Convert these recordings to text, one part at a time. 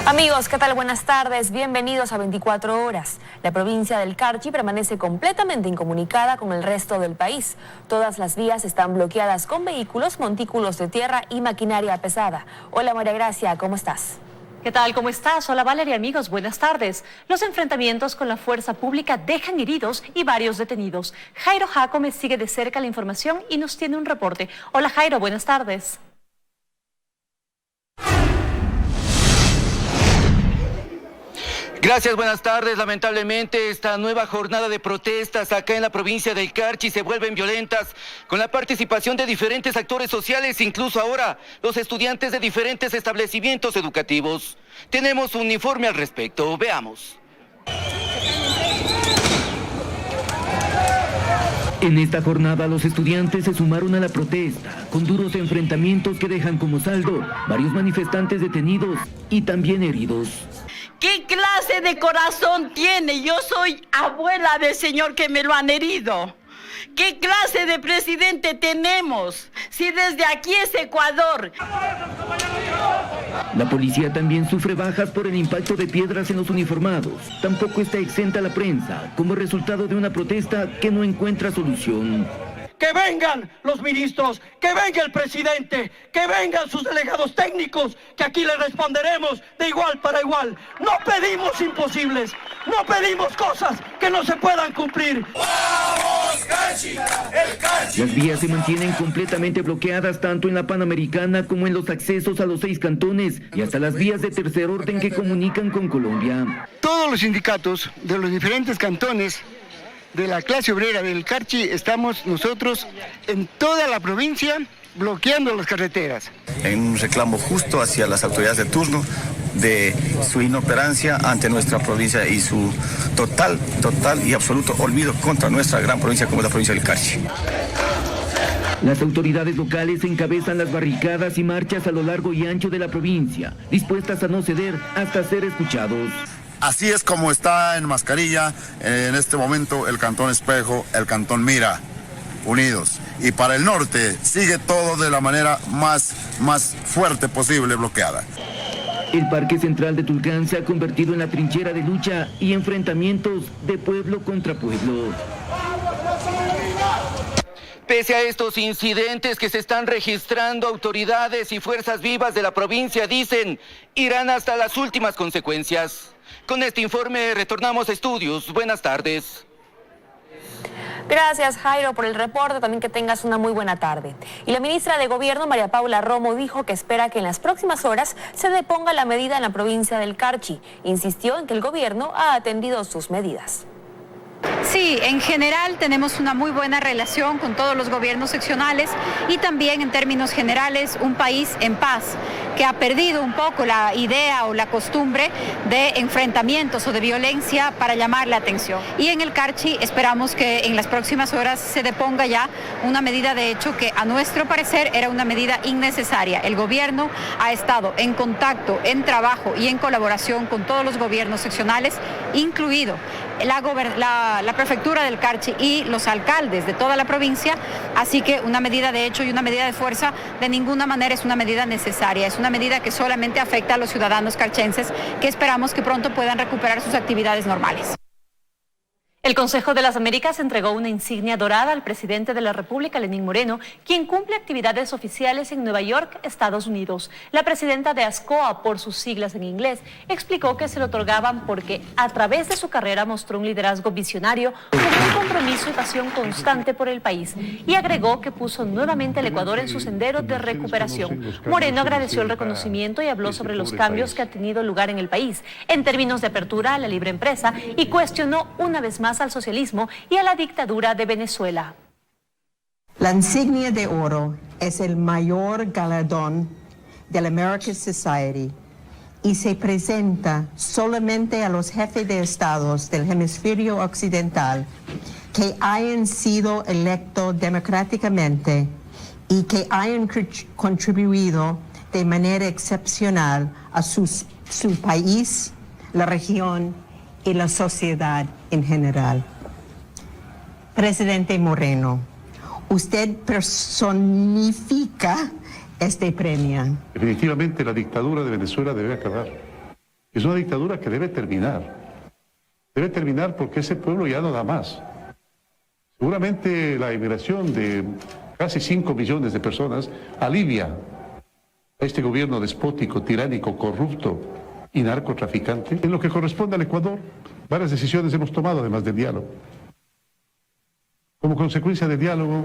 Amigos, ¿qué tal? Buenas tardes. Bienvenidos a 24 horas. La provincia del Carchi permanece completamente incomunicada con el resto del país. Todas las vías están bloqueadas con vehículos, montículos de tierra y maquinaria pesada. Hola María Gracia, ¿cómo estás? ¿Qué tal? ¿Cómo estás? Hola Valeria, amigos, buenas tardes. Los enfrentamientos con la fuerza pública dejan heridos y varios detenidos. Jairo Jacome sigue de cerca la información y nos tiene un reporte. Hola Jairo, buenas tardes. Gracias, buenas tardes. Lamentablemente esta nueva jornada de protestas acá en la provincia del Carchi se vuelven violentas con la participación de diferentes actores sociales, incluso ahora los estudiantes de diferentes establecimientos educativos. Tenemos un informe al respecto, veamos. En esta jornada los estudiantes se sumaron a la protesta con duros enfrentamientos que dejan como saldo varios manifestantes detenidos y también heridos. ¿Qué clase de corazón tiene? Yo soy abuela del señor que me lo han herido. ¿Qué clase de presidente tenemos? Si desde aquí es Ecuador. La policía también sufre bajas por el impacto de piedras en los uniformados. Tampoco está exenta la prensa como resultado de una protesta que no encuentra solución. Que vengan los ministros, que venga el presidente, que vengan sus delegados técnicos, que aquí les responderemos de igual para igual. No pedimos imposibles, no pedimos cosas que no se puedan cumplir. ¡Vamos, Carchi! ¡El Carchi! Las vías se mantienen completamente bloqueadas tanto en la Panamericana como en los accesos a los 6 cantones y hasta las vías de tercer orden que comunican con Colombia. Todos los sindicatos de los diferentes cantones de la clase obrera del Carchi estamos nosotros en toda la provincia bloqueando las carreteras. En un reclamo justo hacia las autoridades de turno de su inoperancia ante nuestra provincia y su total y absoluto olvido contra nuestra gran provincia como es la provincia del Carchi. Las autoridades locales encabezan las barricadas y marchas a lo largo y ancho de la provincia, dispuestas a no ceder hasta ser escuchados. Así es como está en mascarilla en este momento el Cantón Espejo, el Cantón Mira, unidos. Y para el norte sigue todo de la manera más fuerte posible bloqueada. El Parque Central de Tulcán se ha convertido en la trinchera de lucha y enfrentamientos de pueblo contra pueblo. Pese a estos incidentes que se están registrando, autoridades y fuerzas vivas de la provincia dicen irán hasta las últimas consecuencias. Con este informe retornamos a estudios. Buenas tardes. Gracias, Jairo, por el reporte. También que tengas una muy buena tarde. Y la ministra de Gobierno, María Paula Romo, dijo que espera que en las próximas horas se deponga la medida en la provincia del Carchi. Insistió en que el gobierno ha atendido sus medidas. Sí, en general tenemos una muy buena relación con todos los gobiernos seccionales y también en términos generales un país en paz que ha perdido un poco la idea o la costumbre de enfrentamientos o de violencia para llamar la atención. Y en el Carchi esperamos que en las próximas horas se deponga ya una medida de hecho que a nuestro parecer era una medida innecesaria. El gobierno ha estado en contacto, en trabajo y en colaboración con todos los gobiernos seccionales, incluido la prefectura del Carchi y los alcaldes de toda la provincia, así que una medida de hecho y una medida de fuerza de ninguna manera es una medida necesaria, es una medida que solamente afecta a los ciudadanos carchenses que esperamos que pronto puedan recuperar sus actividades normales. El Consejo de las Américas entregó una insignia dorada al presidente de la República, Lenín Moreno, quien cumple actividades oficiales en Nueva York, Estados Unidos. La presidenta de ASCOA, por sus siglas en inglés, explicó que se lo otorgaban porque a través de su carrera mostró un liderazgo visionario con un compromiso y pasión constante por el país y agregó que puso nuevamente al Ecuador en su sendero de recuperación. Moreno agradeció el reconocimiento y habló sobre los cambios que han tenido lugar en el país en términos de apertura a la libre empresa y cuestionó una vez más al socialismo y a la dictadura de Venezuela. La insignia de oro es el mayor galardón de la American Society y se presenta solamente a los jefes de estados del hemisferio occidental que hayan sido electos democráticamente y que hayan contribuido de manera excepcional a su país, la región y la sociedad en general. Presidente Moreno, usted personifica este premio. Definitivamente la dictadura de Venezuela debe acabar. Es una dictadura que debe terminar. Debe terminar porque ese pueblo ya no da más. Seguramente la emigración de casi 5 millones de personas alivia a este gobierno despótico, tiránico, corrupto y narcotraficante. En lo que corresponde al Ecuador, varias decisiones hemos tomado además del diálogo. Como consecuencia del diálogo,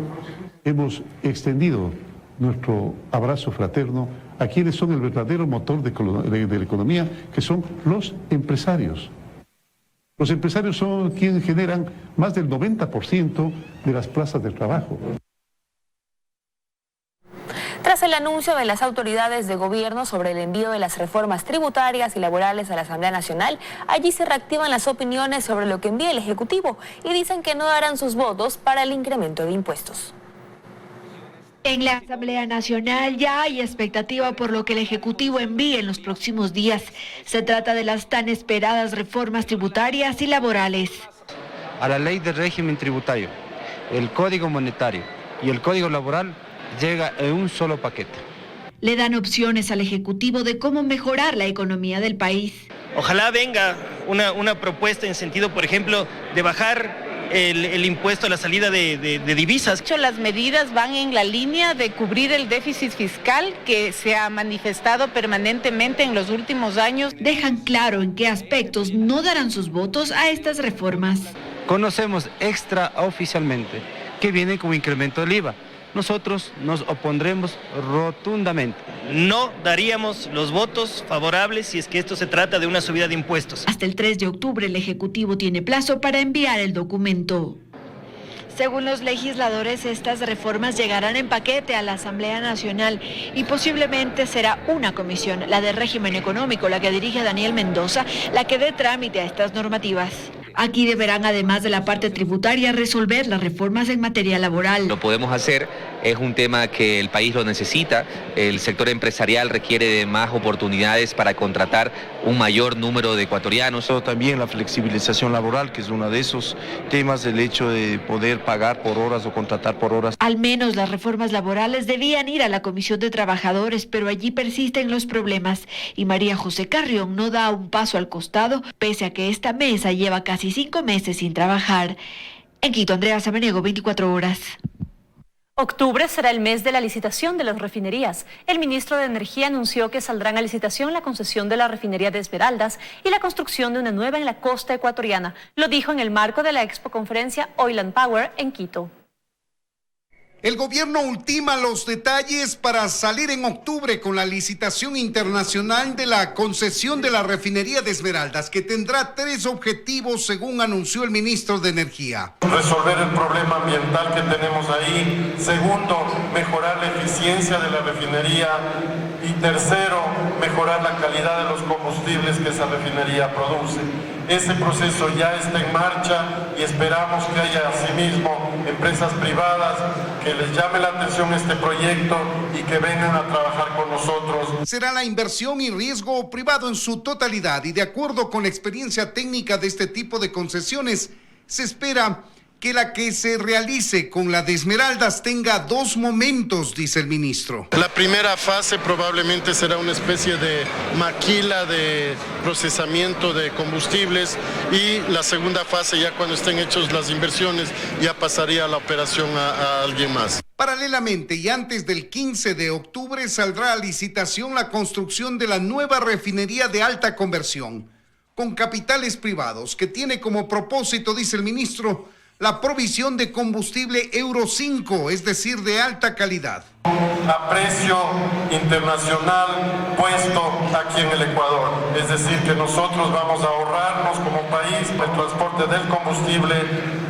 hemos extendido nuestro abrazo fraterno a quienes son el verdadero motor de la economía, que son los empresarios. Los empresarios son quienes generan más del 90% de las plazas de trabajo. Tras el anuncio de las autoridades de gobierno sobre el envío de las reformas tributarias y laborales a la Asamblea Nacional, allí se reactivan las opiniones sobre lo que envía el Ejecutivo y dicen que no darán sus votos para el incremento de impuestos. En la Asamblea Nacional ya hay expectativa por lo que el Ejecutivo envíe en los próximos días. Se trata de las tan esperadas reformas tributarias y laborales. A la ley del régimen tributario, el Código Monetario y el Código Laboral llega en un solo paquete. Le dan opciones al Ejecutivo de cómo mejorar la economía del país. Ojalá venga una propuesta en sentido, por ejemplo, de bajar el impuesto a la salida de divisas. Las medidas van en la línea de cubrir el déficit fiscal que se ha manifestado permanentemente en los últimos años. Dejan claro en qué aspectos no darán sus votos a estas reformas. Conocemos extraoficialmente que viene como incremento del IVA. Nosotros nos opondremos rotundamente. No daríamos los votos favorables si es que esto se trata de una subida de impuestos. Hasta el 3 de octubre el Ejecutivo tiene plazo para enviar el documento. Según los legisladores, estas reformas llegarán en paquete a la Asamblea Nacional y posiblemente será una comisión, la de régimen económico, la que dirige Daniel Mendoza, la que dé trámite a estas normativas. Aquí deberán, además de la parte tributaria, resolver las reformas en materia laboral. Lo podemos hacer, es un tema que el país lo necesita, el sector empresarial requiere de más oportunidades para contratar un mayor número de ecuatorianos. También la flexibilización laboral, que es uno de esos temas, el hecho de poder pagar por horas o contratar por horas. Al menos las reformas laborales debían ir a la Comisión de Trabajadores, pero allí persisten los problemas y María José Carrión no da un paso al costado, pese a que esta mesa lleva casi 5 meses sin trabajar. En Quito, Andrea Samaniego, 24 horas. Octubre será el mes de la licitación de las refinerías. El ministro de Energía anunció que saldrán a licitación la concesión de la refinería de Esmeraldas y la construcción de una nueva en la costa ecuatoriana. Lo dijo en el marco de la expoconferencia Oil and Power en Quito. El gobierno ultima los detalles para salir en octubre con la licitación internacional de la concesión de la refinería de Esmeraldas, que tendrá 3 objetivos según anunció el ministro de Energía. Resolver el problema ambiental que tenemos ahí. Segundo, mejorar la eficiencia de la refinería. Y tercero, mejorar la calidad de los combustibles que esa refinería produce. Ese proceso ya está en marcha y esperamos que haya asimismo empresas privadas que les llame la atención este proyecto y que vengan a trabajar con nosotros. Será la inversión y riesgo privado en su totalidad y de acuerdo con la experiencia técnica de este tipo de concesiones, se espera que la que se realice con la de Esmeraldas tenga 2 momentos, dice el ministro. La primera fase probablemente será una especie de maquila de procesamiento de combustibles y la segunda fase, ya cuando estén hechos las inversiones, ya pasaría la operación a alguien más. Paralelamente y antes del 15 de octubre saldrá a licitación la construcción de la nueva refinería de alta conversión, con capitales privados, que tiene como propósito, dice el ministro, la provisión de combustible Euro 5, es decir, de alta calidad. A precio internacional puesto aquí en el Ecuador. Es decir, que nosotros vamos a ahorrarnos como país el transporte del combustible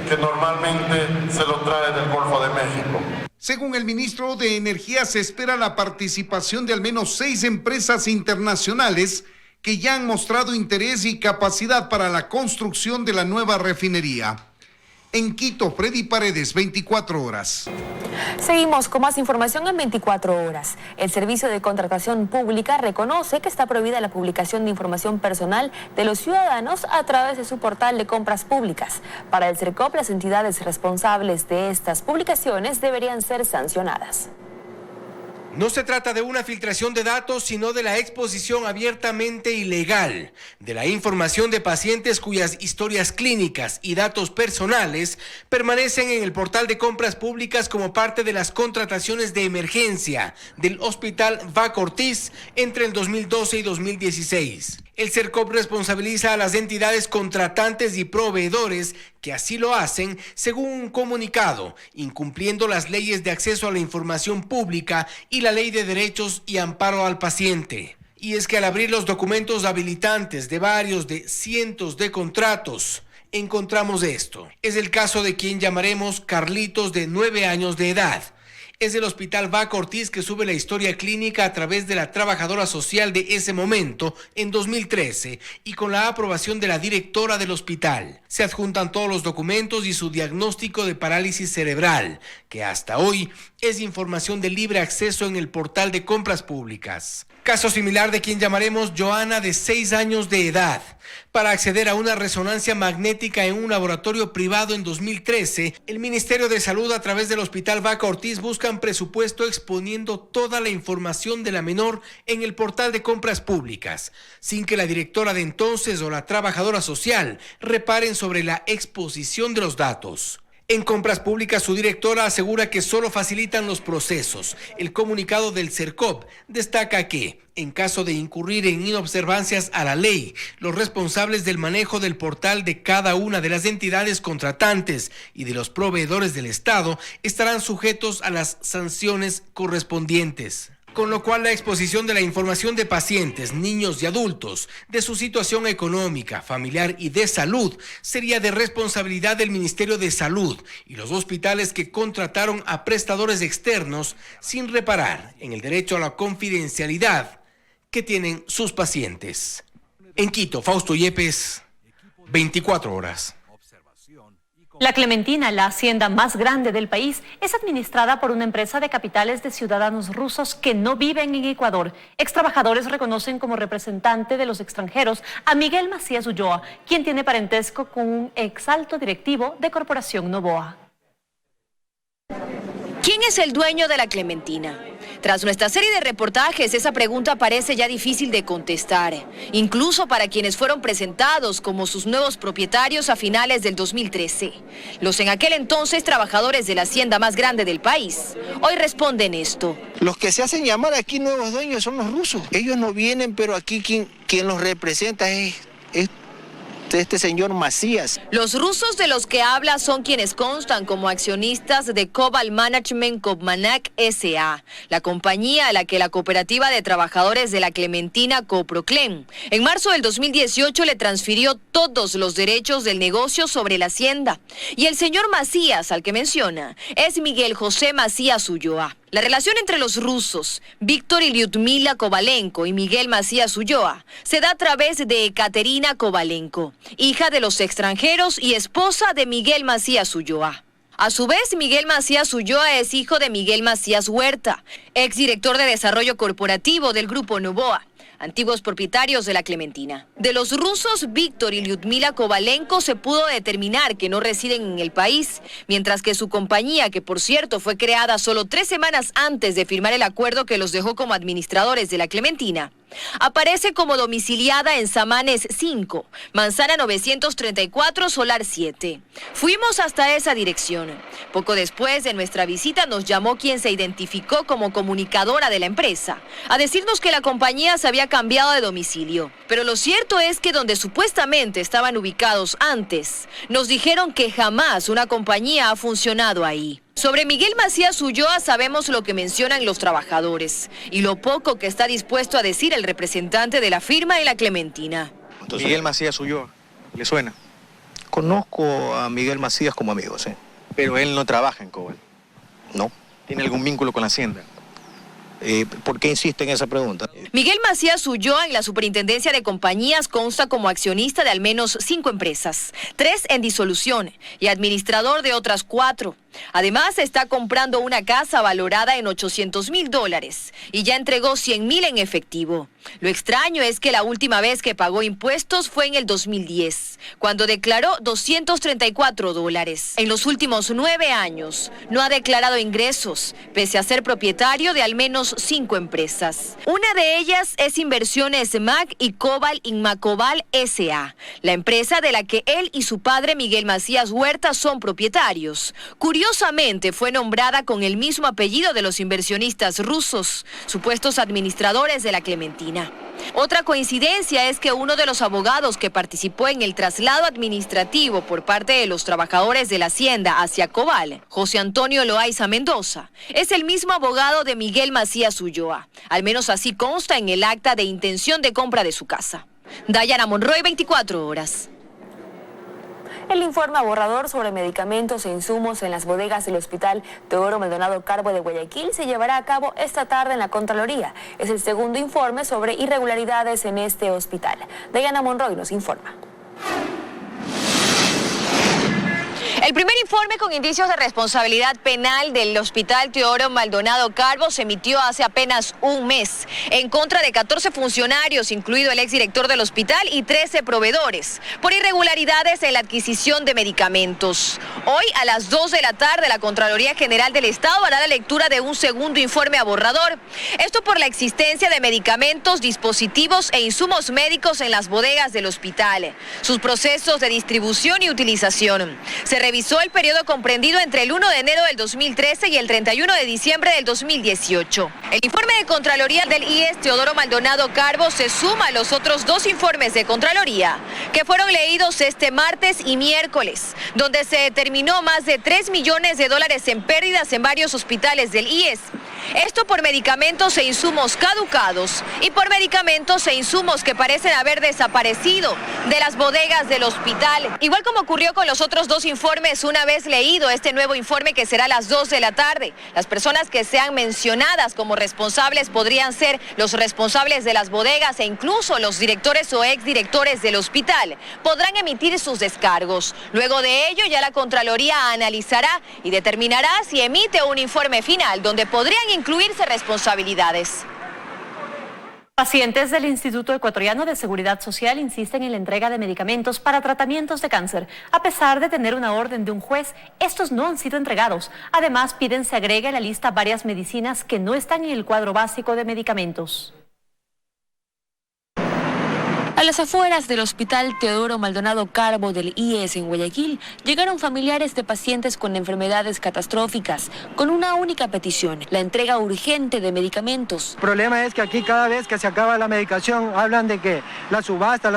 que normalmente se lo trae del Golfo de México. Según el ministro de Energía, se espera la participación de al menos 6 empresas internacionales que ya han mostrado interés y capacidad para la construcción de la nueva refinería. En Quito, Freddy Paredes, 24 horas. Seguimos con más información en 24 horas. El Servicio de Contratación Pública reconoce que está prohibida la publicación de información personal de los ciudadanos a través de su portal de compras públicas. Para el CERCOP, las entidades responsables de estas publicaciones deberían ser sancionadas. No se trata de una filtración de datos, sino de la exposición abiertamente ilegal de la información de pacientes cuyas historias clínicas y datos personales permanecen en el portal de compras públicas como parte de las contrataciones de emergencia del Hospital Vaca Ortiz entre el 2012 y 2016. El CERCOP responsabiliza a las entidades contratantes y proveedores que así lo hacen, según un comunicado, incumpliendo las leyes de acceso a la información pública y la Ley de Derechos y Amparo al Paciente. Y es que al abrir los documentos habilitantes de varios de cientos de contratos, encontramos esto. Es el caso de quien llamaremos Carlitos, de 9 años de edad. Es el Hospital Vaca Ortiz que sube la historia clínica a través de la trabajadora social de ese momento, en 2013, y con la aprobación de la directora del hospital. Se adjuntan todos los documentos y su diagnóstico de parálisis cerebral, que hasta hoy es información de libre acceso en el portal de compras públicas. Caso similar de quien llamaremos Joana, de 6 años de edad. Para acceder a una resonancia magnética en un laboratorio privado en 2013, el Ministerio de Salud a través del Hospital Vaca Ortiz buscan presupuesto exponiendo toda la información de la menor en el portal de compras públicas, sin que la directora de entonces o la trabajadora social reparen sobre la exposición de los datos. En compras públicas, su directora asegura que solo facilitan los procesos. El comunicado del CERCOP destaca que, en caso de incurrir en inobservancias a la ley, los responsables del manejo del portal de cada una de las entidades contratantes y de los proveedores del Estado estarán sujetos a las sanciones correspondientes. Con lo cual, la exposición de la información de pacientes, niños y adultos, de su situación económica, familiar y de salud, sería de responsabilidad del Ministerio de Salud y los hospitales que contrataron a prestadores externos sin reparar en el derecho a la confidencialidad que tienen sus pacientes. En Quito, Fausto Yepes, 24 horas. La Clementina, la hacienda más grande del país, es administrada por una empresa de capitales de ciudadanos rusos que no viven en Ecuador. Extrabajadores reconocen como representante de los extranjeros a Miguel Macías Ulloa, quien tiene parentesco con un exalto directivo de Corporación Novoa. ¿Quién es el dueño de la Clementina? Tras nuestra serie de reportajes, esa pregunta parece ya difícil de contestar, incluso para quienes fueron presentados como sus nuevos propietarios a finales del 2013. Los en aquel entonces trabajadores de la hacienda más grande del país, hoy responden esto. Los que se hacen llamar aquí nuevos dueños son los rusos. Ellos no vienen, pero aquí quien los representa es este señor Macías. Los rusos de los que habla son quienes constan como accionistas de Cobalt Management Kopmanak S.A., la compañía a la que la cooperativa de trabajadores de la Clementina Coproclem en marzo del 2018 le transfirió todos los derechos del negocio sobre la hacienda. Y el señor Macías, al que menciona, es Miguel José Macías Ulloa. La relación entre los rusos, Víctor y Lyudmila Kovalenko y Miguel Macías Ulloa, se da a través de Ekaterina Kovalenko, hija de los extranjeros y esposa de Miguel Macías Ulloa. A su vez, Miguel Macías Ulloa es hijo de Miguel Macías Huerta, exdirector de Desarrollo Corporativo del Grupo Novoa, antiguos propietarios de la Clementina. De los rusos, Víctor y Lyudmila Kovalenko se pudo determinar que no residen en el país, mientras que su compañía, que por cierto fue creada solo 3 semanas antes de firmar el acuerdo que los dejó como administradores de la Clementina, aparece como domiciliada en Samanes 5, Manzana 934, Solar 7. Fuimos hasta esa dirección. Poco después de nuestra visita nos llamó quien se identificó como comunicadora de la empresa, a decirnos que la compañía se había cambiado de domicilio. Pero lo cierto es que donde supuestamente estaban ubicados antes, nos dijeron que jamás una compañía ha funcionado ahí. Sobre Miguel Macías Ulloa sabemos lo que mencionan los trabajadores y lo poco que está dispuesto a decir el representante de la firma en la Clementina. Entonces, Miguel Macías Ulloa, ¿le suena? Conozco a Miguel Macías como amigo, sí. Pero él no trabaja en Cobalt. No. ¿Tiene algún vínculo con la hacienda? ¿Por qué insiste en esa pregunta? Miguel Macías Ulloa en la Superintendencia de Compañías consta como accionista de al menos 5 empresas, 3 en disolución y administrador de otras 4. Además, está comprando una casa valorada en $800,000 y ya entregó $100,000 en efectivo. Lo extraño es que la última vez que pagó impuestos fue en el 2010, cuando declaró $234. En los últimos 9 años no ha declarado ingresos, pese a ser propietario de al menos 5 empresas. Una de ellas es Inversiones MAC y Cobal Inmacobal S.A., la empresa de la que él y su padre Miguel Macías Huerta son propietarios. Curiosamente, fue nombrada con el mismo apellido de los inversionistas rusos, supuestos administradores de la Clementina. Otra coincidencia es que uno de los abogados que participó en el traslado administrativo por parte de los trabajadores de la hacienda hacia Cobal, José Antonio Loaiza Mendoza, es el mismo abogado de Miguel Macías Ulloa. Al menos así consta en el acta de intención de compra de su casa. Dayana Monroy, 24 horas. El informe borrador sobre medicamentos e insumos en las bodegas del Hospital Teodoro Maldonado Carbo de Guayaquil se llevará a cabo esta tarde en la Contraloría. Es el segundo informe sobre irregularidades en este hospital. Dayana Monroy nos informa. El primer informe con indicios de responsabilidad penal del Hospital Teodoro Maldonado Carbo se emitió hace apenas un mes en contra de 14 funcionarios, incluido el exdirector del hospital y 13 proveedores, por irregularidades en la adquisición de medicamentos. Hoy a las 2 de la tarde la Contraloría General del Estado hará la lectura de un segundo informe a borrador. Esto por la existencia de medicamentos, dispositivos e insumos médicos en las bodegas del hospital, sus procesos de distribución y utilización. Se revisó el periodo comprendido entre el 1 de enero del 2013 y el 31 de diciembre del 2018. El informe de Contraloría del IES Teodoro Maldonado Carbo se suma a los otros 2 informes de Contraloría que fueron leídos este martes y miércoles, donde se determinó más de $3 millones en pérdidas en varios hospitales del IES. Esto por medicamentos e insumos caducados y por medicamentos e insumos que parecen haber desaparecido de las bodegas del hospital. Igual como ocurrió con los otros 2 informes, una vez leído este nuevo informe que será a las 2 de la tarde, las personas que sean mencionadas como responsables podrían ser los responsables de las bodegas e incluso los directores o exdirectores del hospital. Podrán emitir sus descargos. Luego de ello ya la Contraloría analizará y determinará si emite un informe final donde podrían incluirse responsabilidades. Pacientes del Instituto Ecuatoriano de Seguridad Social insisten en la entrega de medicamentos para tratamientos de cáncer. A pesar de tener una orden de un juez, estos no han sido entregados. Además, piden se agregue a la lista varias medicinas que no están en el cuadro básico de medicamentos. A las afueras del Hospital Teodoro Maldonado Carbo del IES en Guayaquil, llegaron familiares de pacientes con enfermedades catastróficas, con una única petición: la entrega urgente de medicamentos. El problema es que aquí cada vez que se acaba la medicación hablan de que la subasta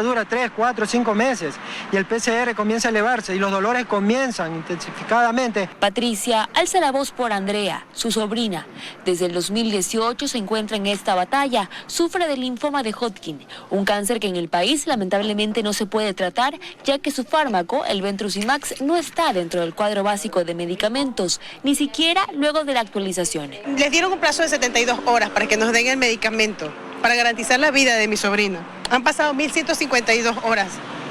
dura 3, 4, 5 meses y el PCR comienza a elevarse y los dolores comienzan intensificadamente. Patricia alza la voz por Andrea, su sobrina. Desde el 2018 se encuentra en esta batalla, sufre del linfoma de Hodgkin, un cáncer que en el país lamentablemente no se puede tratar, ya que su fármaco, el Ventrusimax, no está dentro del cuadro básico de medicamentos, ni siquiera luego de la actualización. Les dieron un plazo de 72 horas para que nos den el medicamento, para garantizar la vida de mi sobrino. Han pasado 1.152 horas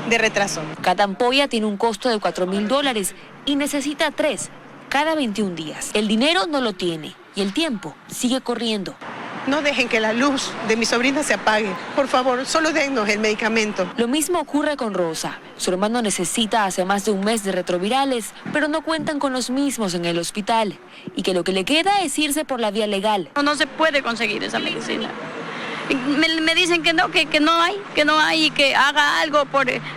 de retraso. Cada ampolla tiene un costo de $4.000 y necesita 3 cada 21 días. El dinero no lo tiene y el tiempo sigue corriendo. No dejen que la luz de mi sobrina se apague. Por favor, solo dennos el medicamento. Lo mismo ocurre con Rosa. Su hermano necesita hace más de un mes de retrovirales, pero no cuentan con los mismos en el hospital. Y que lo que le queda es irse por la vía legal. No se puede conseguir esa medicina. Me dicen que no hay y que haga algo,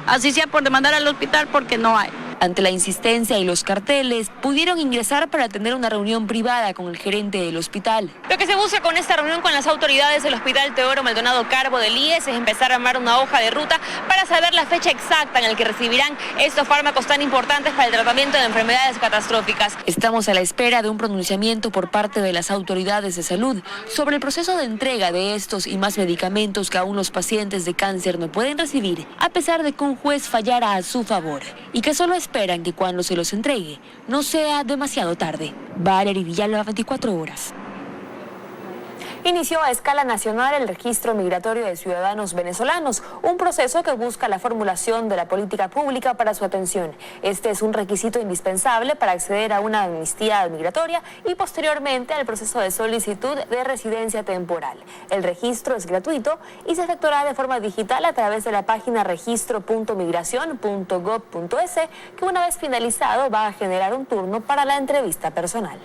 así sea por demandar al hospital, porque no hay. Ante la insistencia y los carteles, pudieron ingresar para tener una reunión privada con el gerente del hospital. Lo que se busca con esta reunión con las autoridades del Hospital Teodoro Maldonado Carbo del IES es empezar a armar una hoja de ruta para saber la fecha exacta en la que recibirán estos fármacos tan importantes para el tratamiento de enfermedades catastróficas. Estamos a la espera de un pronunciamiento por parte de las autoridades de salud sobre el proceso de entrega de estos y más medicamentos que aún los pacientes de cáncer no pueden recibir, a pesar de que un juez fallara a su favor, y que solo esperan que cuando se los entregue no sea demasiado tarde. Valery Villalba, 24 horas. Inició a escala nacional el registro migratorio de ciudadanos venezolanos, un proceso que busca la formulación de la política pública para su atención. Este es un requisito indispensable para acceder a una amnistía migratoria y posteriormente al proceso de solicitud de residencia temporal. El registro es gratuito y se efectuará de forma digital a través de la página registro.migracion.gov.es, que una vez finalizado va a generar un turno para la entrevista personal.